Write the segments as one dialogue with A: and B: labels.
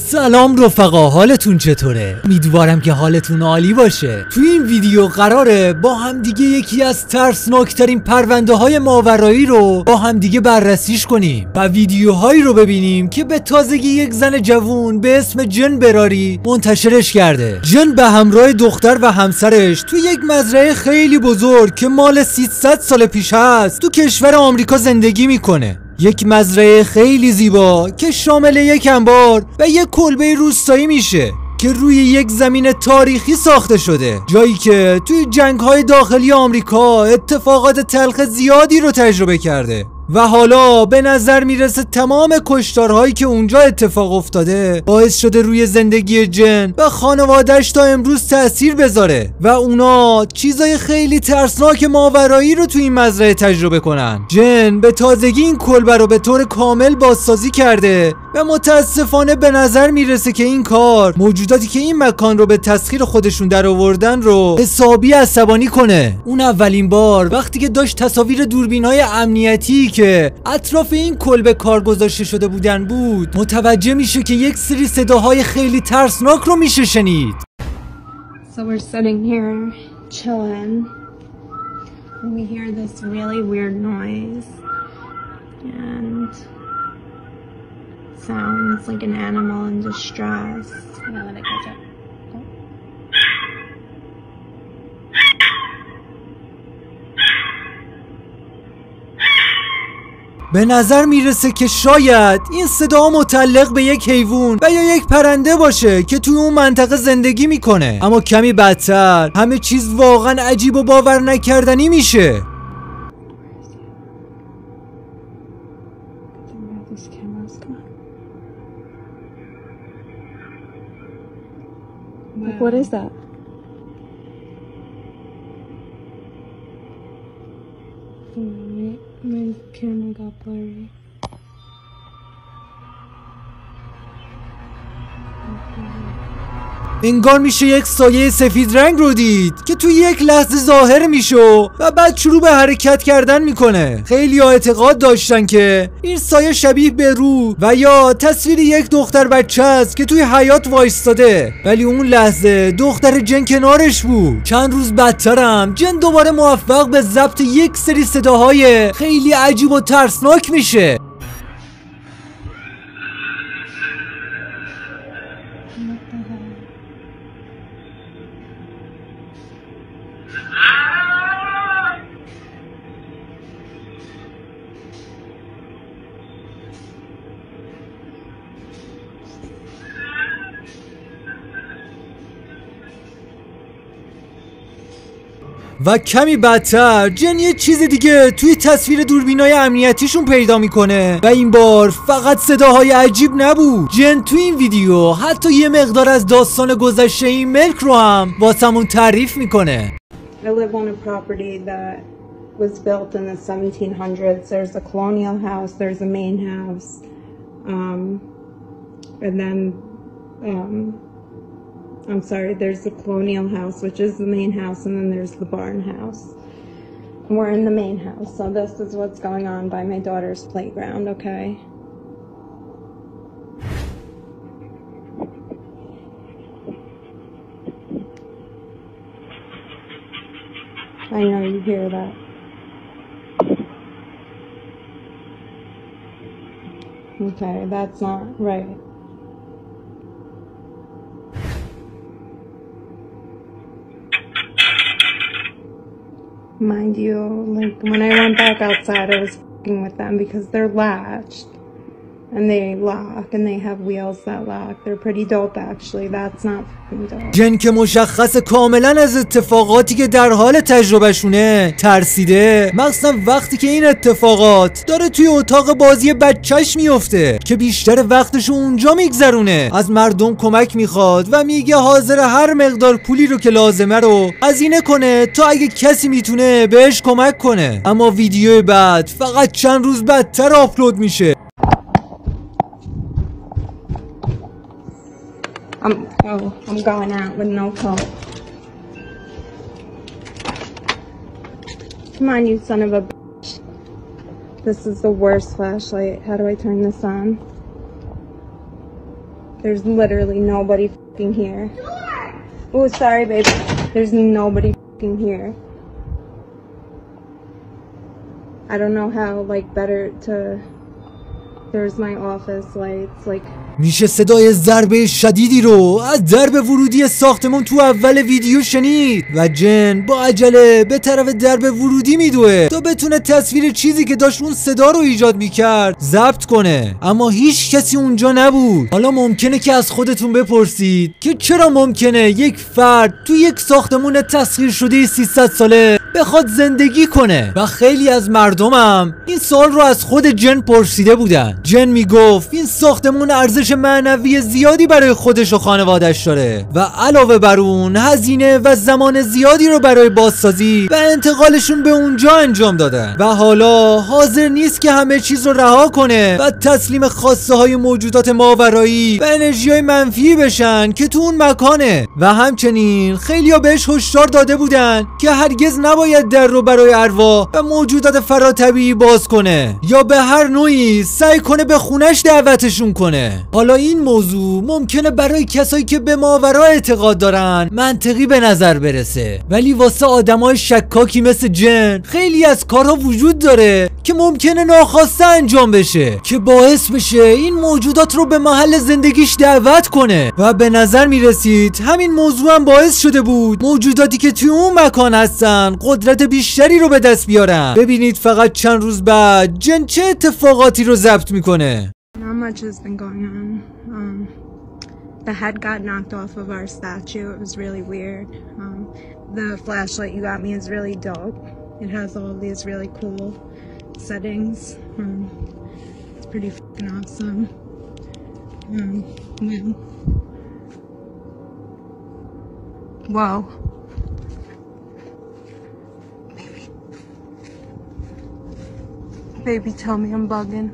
A: سلام رفقا، حالتون چطوره؟ امیدوارم که حالتون عالی باشه. توی این ویدیو قراره با هم دیگه یکی از ترسناکترین پرونده های ماورایی رو با هم دیگه بررسیش کنیم و ویدیوهایی رو ببینیم که به تازگی یک زن جوون به اسم جن براری منتشرش کرده. جن به همراه دختر و همسرش توی یک مزرعه خیلی بزرگ که مال 300 سال پیش هست تو کشور آمریکا زندگی میکنه. یک مزرعه خیلی زیبا که شامل یک انبار و یک کلبه روستایی میشه که روی یک زمین تاریخی ساخته شده، جایی که توی جنگ‌های داخلی آمریکا اتفاقات تلخ زیادی رو تجربه کرده و حالا به نظر میرسه تمام کشتارهایی که اونجا اتفاق افتاده باعث شده روی زندگی جن و خانواده‌اش تا امروز تأثیر بذاره و اونا چیزای خیلی ترسناک ماورایی رو توی این مزرعه تجربه کنن. جن به تازگی این کلبه رو به طور کامل بازسازی کرده و متاسفانه به نظر میرسه که این کار موجوداتی که این مکان رو به تسخیر خودشون در آوردن رو حسابی عصبانی کنه. اون اولین بار وقتی که داشت تصاویر دوربین‌های امنیتی که اطراف این کلبه کار گذاشته شده بودن بود، متوجه میشه که یک سری صداهای خیلی ترسناک رو میشه شنید.
B: So we're sitting here chilling and we hear this really weird noise and sounds like an animal in distress. I'm gonna catch it.
A: به نظر میرسه که شاید این صدا متعلق به یک حیوان و یا یک پرنده باشه که توی اون منطقه زندگی میکنه، اما کمی بدتر همه چیز واقعا عجیب و باور نکردنی میشه.
B: What is that? My camera got blurry.
A: انگار میشه یک سایه سفید رنگ رو دید که توی یک لحظه ظاهر میشه و بعد شروع به حرکت کردن میکنه. خیلی ها اعتقاد داشتن که این سایه شبیه به روح و یا تصویر یک دختر بچه است که توی حیاط وایستاده، ولی اون لحظه دختر جن کنارش بود. چند روز بعدترم جن دوباره موفق به ضبط یک سری صداهای خیلی عجیب و ترسناک میشه. و کمی بعدتر جن یه چیز دیگه توی تصویر دوربینای امنیتیشون پیدا میکنه و این بار فقط صداهای عجیب نبود. جن توی این ویدیو حتی یه مقدار از داستان گذشته این ملک رو هم واسمون تعریف میکنه.
B: I live on a property that was built in the 1700s. There's a colonial house, there's a main house, and then I'm sorry, there's the colonial house, which is the main house, and then there's the barn house. And we're in the main house, so this is what's going on by my daughter's playground, okay? I know you hear that. Okay, that's not right. Mind you, like when I went back outside I was f***ing with them because they're latched and they lock and they have wheels that lock. They're pretty dope actually. That's not f***ing dope.
A: جن که مشخص کاملا از اتفاقاتی که در حال تجربهشونه ترسیده، مخصوصا وقتی که این اتفاقات داره توی اتاق بازی بچهش میفته که بیشتر وقتشو اونجا میگذرونه. از مردم کمک میخواد و میگه حاضر هر مقدار پولی رو که لازمه رو هزینه کنه تا اگه کسی میتونه بهش کمک کنه. اما ویدیو بعد فقط چند روز بعدتر آپلود میشه.
B: I'm going out with no coat. Come on, you son of a bitch. This is the worst flashlight. How do I turn this on? There's literally nobody fucking here. Oh, sorry, baby. There's nobody fucking here. I don't know how, like, better to... There's my office lights, like...
A: میشه صدای ضربه شدیدی رو از درب ورودی ساختمون تو اول ویدیو شنید و جن با عجله به طرف درب ورودی میدوه تا بتونه تصویر چیزی که داشت اون صدا رو ایجاد میکرد ضبط کنه، اما هیچ کسی اونجا نبود. حالا ممکنه که از خودتون بپرسید که چرا ممکنه یک فرد تو یک ساختمون تسخیر شده 300 ساله بخواد زندگی کنه؟ و خیلی از مردمم این سوال رو از خود جن پرسیده بودن. جن میگفت این ساختمون ارزش معنوی زیادی برای خودش و خانوادش داره و علاوه بر اون هزینه و زمان زیادی رو برای بازسازی و انتقالشون به اونجا انجام دادن و حالا حاضر نیست که همه چیز رو رها کنه و تسلیم خواسته های موجودات ماورایی و انرژی های منفی بشن که تو اون مکانه. و همچنین خیلیا بهش هشدار داده بودن که هرگز نباید در رو برای ارواح و موجودات فراتبیعی باز کنه یا به هر نوعی سعی کنه به خونش دعوتشون کنه. حالا این موضوع ممکنه برای کسایی که به ماورا اعتقاد دارن منطقی به نظر برسه، ولی واسه آدمای شکاکی مثل جن خیلی از کارها وجود داره که ممکنه ناخواسته انجام بشه که باعث بشه این موجودات رو به محل زندگیش دعوت کنه. و به نظر میرسید همین موضوع هم باعث شده بود موجوداتی که توی اون مکان هستن قدرت بیشتری رو به دست بیارن. ببینید فقط چند روز بعد جن چه اتفاقاتی رو ضبط میکنه.
B: Not much has been going on. The head got knocked off of our statue. It was really weird. The flashlight you got me is really dope. It has all these really cool settings. It's pretty fucking awesome. Yeah. Whoa. Baby, tell me I'm bugging.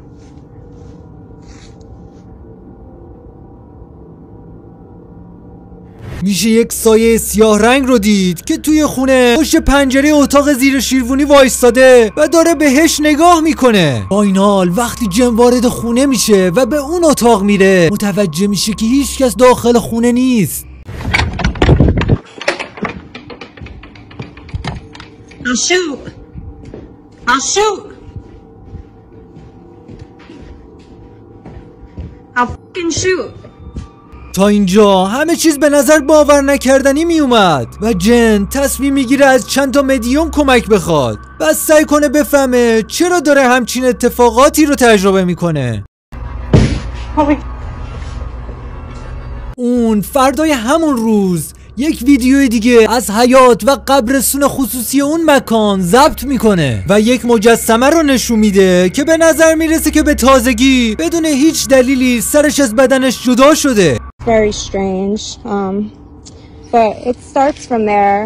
A: میشه یک سایه سیاه رنگ رو دید که توی خونه پشت پنجره اتاق زیر شیروانی وایستاده و داره بهش نگاه میکنه. با این حال وقتی جن وارد خونه میشه و به اون اتاق میره متوجه میشه که هیچ کس داخل خونه نیست.
B: I'll shoot. I'll shoot. I'll fucking shoot.
A: تا اینجا همه چیز به نظر باور نکردنی می اومد و جن تصمیم میگیره از چند تا مدیوم کمک بخواد و سعی کنه بفهمه چرا داره همچین اتفاقاتی رو تجربه میکنه. اون فردای همون روز یک ویدیو دیگه از حیات و قبرستون خصوصی اون مکان ضبط میکنه و یک مجسمه رو نشون میده که به نظر میرسه که به تازگی بدون هیچ دلیلی سرش از بدنش جدا شده.
B: Very strange, but it starts from there,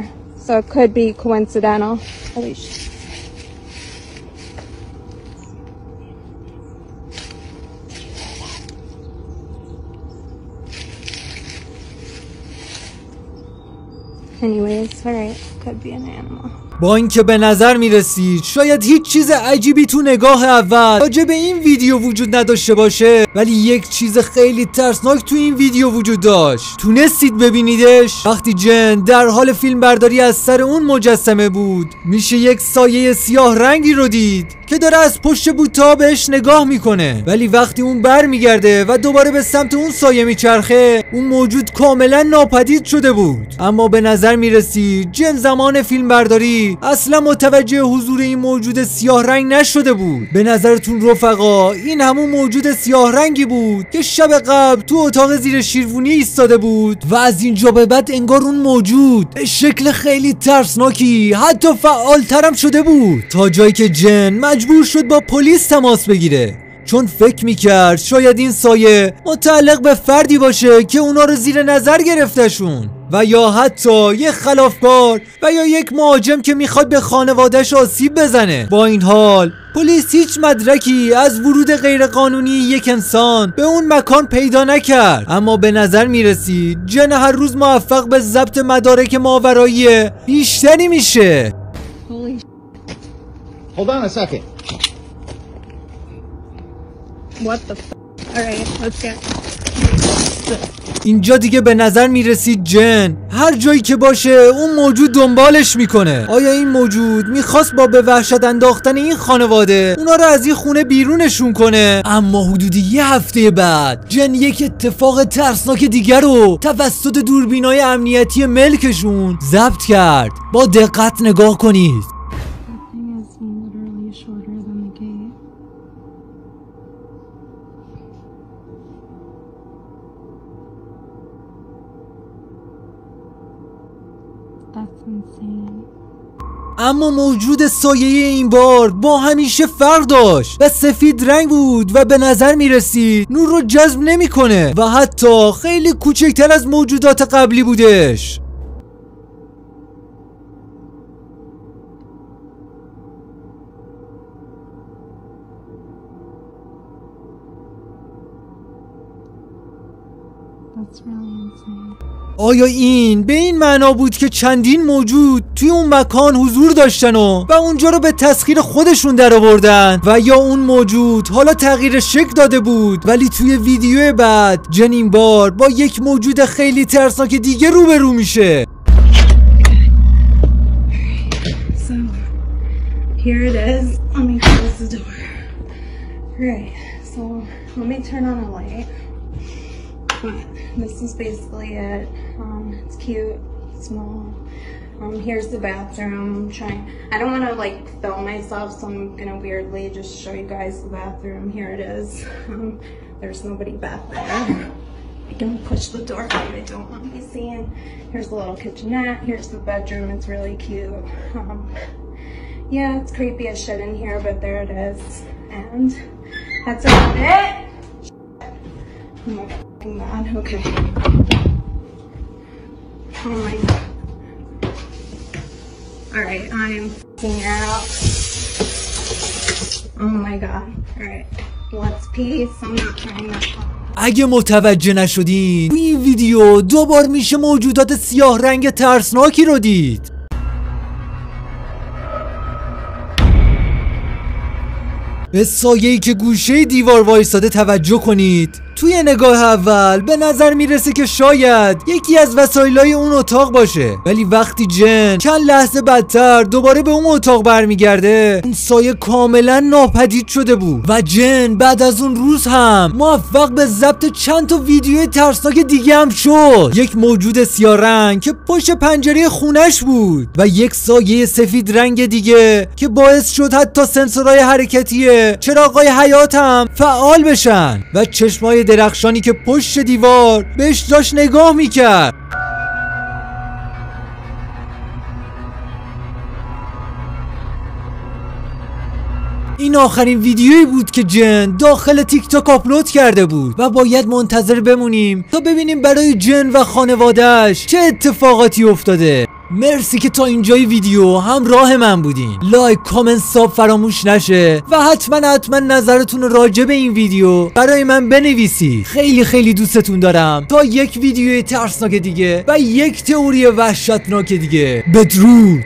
B: so it could be coincidental. Holy shit. Anyways, alright, could be an animal.
A: با اینکه به نظر میرسید شاید هیچ چیز عجیبی تو نگاه اول راجع به این ویدیو وجود نداشته باشه، ولی یک چیز خیلی ترسناک تو این ویدیو وجود داشت. تونستید ببینیدش؟ وقتی جن در حال فیلم برداری از سر اون مجسمه بود میشه یک سایه سیاه رنگی رو دید که داره از پشت بوتا بهش نگاه میکنه، ولی وقتی اون بر میگرده و دوباره به سمت اون سایه میچرخه اون موجود کاملا ناپدید شده بود. اما به نظر میرسید جن زمان فیلم برداری اصلا متوجه حضور این موجود سیاه رنگ نشده بود. به نظرتون رفقا این همون موجود سیاه رنگی بود که شب قبل تو اتاق زیر شیروانی ایستاده بود و از اینجا به بعد انگار اون موجود به شکل خیلی ترسناکی حتی فعالترم شده بود، تا جایی که جن مجبور شد با پلیس تماس بگیره چون فکر میکرد شاید این سایه متعلق به فردی باشه که اونا رو زیر نظر گرفتشون و یا حتی یک خلافکار و یا یک مهاجم که میخواد به خانواده‌اش آسیب بزنه. با این حال پلیس هیچ مدرکی از ورود غیرقانونی یک انسان به اون مکان پیدا نکرد، اما به نظر میرسید جن هر روز موفق به ضبط مدارک ماورایی بیشتری میشه.
C: Hold on a second.
B: What the f***? Alright, let's get
A: اینجا دیگه به نظر میرسید جن هر جایی که باشه اون موجود دنبالش میکنه. آیا این موجود میخواست با به وحشت انداختن این خانواده اونا رو از این خونه بیرونشون کنه؟ اما حدود یه هفته بعد جن یک اتفاق ترسناک دیگر رو توسط دوربینای امنیتی ملکشون ضبط کرد. با دقت نگاه کنید. اما موجود سایه این بار با همیشه فرق داشت و سفید رنگ بود و به نظر می رسید نور رو جذب نمیکنه و حتی خیلی کوچکتر از موجودات قبلی بودش. آیا این به این معنا بود که چندین موجود توی اون مکان حضور داشتن و اونجا رو به تسخیر خودشون در آوردن، و یا اون موجود حالا تغییر شکل داده بود ولی توی ویدیو بعد جن این بار با یک موجود خیلی ترسناک دیگه روبرو میشه.
B: So here it is. Let me close the door. Right. So let me turn on the light. But this is basically it. It's cute, small. Here's the bathroom. I don't want to like film myself, so I'm gonna weirdly just show you guys the bathroom. Here it is. There's nobody back there. I can push the door out. I don't want to be seen. Here's the little kitchenette. Here's the bedroom. It's really cute. Yeah, it's creepy as shit in here, but there it is. And that's about it. Oh my god, okay. Oh my god. Alright, I'm f***ing out. Oh my god. Alright, let's peace. I'm not trying that.
A: اگه متوجه نشدین توی این ویدیو دوبار میشه موجودات سیاه رنگ ترسناکی رو دید. به سایه‌ای که گوشه دیوار وایساده توجه کنید. توی نگاه اول به نظر میرسه که شاید یکی از وسایلای اون اتاق باشه، ولی وقتی جن چند لحظه بعدتر دوباره به اون اتاق برمیگرده اون سایه کاملا ناپدید شده بود و جن بعد از اون روز هم موفق به ضبط چند تا ویدیو ترسناک دیگه هم شد. یک موجود سیاه رنگ که پشت پنجره خونش بود و یک سایه سفید رنگ دیگه که باعث شد حتی سنسورهای حرکتی چراغ‌های حیات هم فعال بشن و چشمای درخشانی که پشت دیوار بهش داشت نگاه میکرد. این آخرین ویدیویی بود که جن داخل تیک تاک آپلود کرده بود و باید منتظر بمونیم تا ببینیم برای جن و خانواده‌اش چه اتفاقاتی افتاده. مرسی که تا اینجای ویدیو همراه من بودین. لایک، کامنت، ساب فراموش نشه و حتما نظرتون راجع به این ویدیو برای من بنویسید. خیلی خیلی دوستتون دارم. تا یک ویدیو ترسناک دیگه و یک تئوری وحشتناک دیگه. بدرود.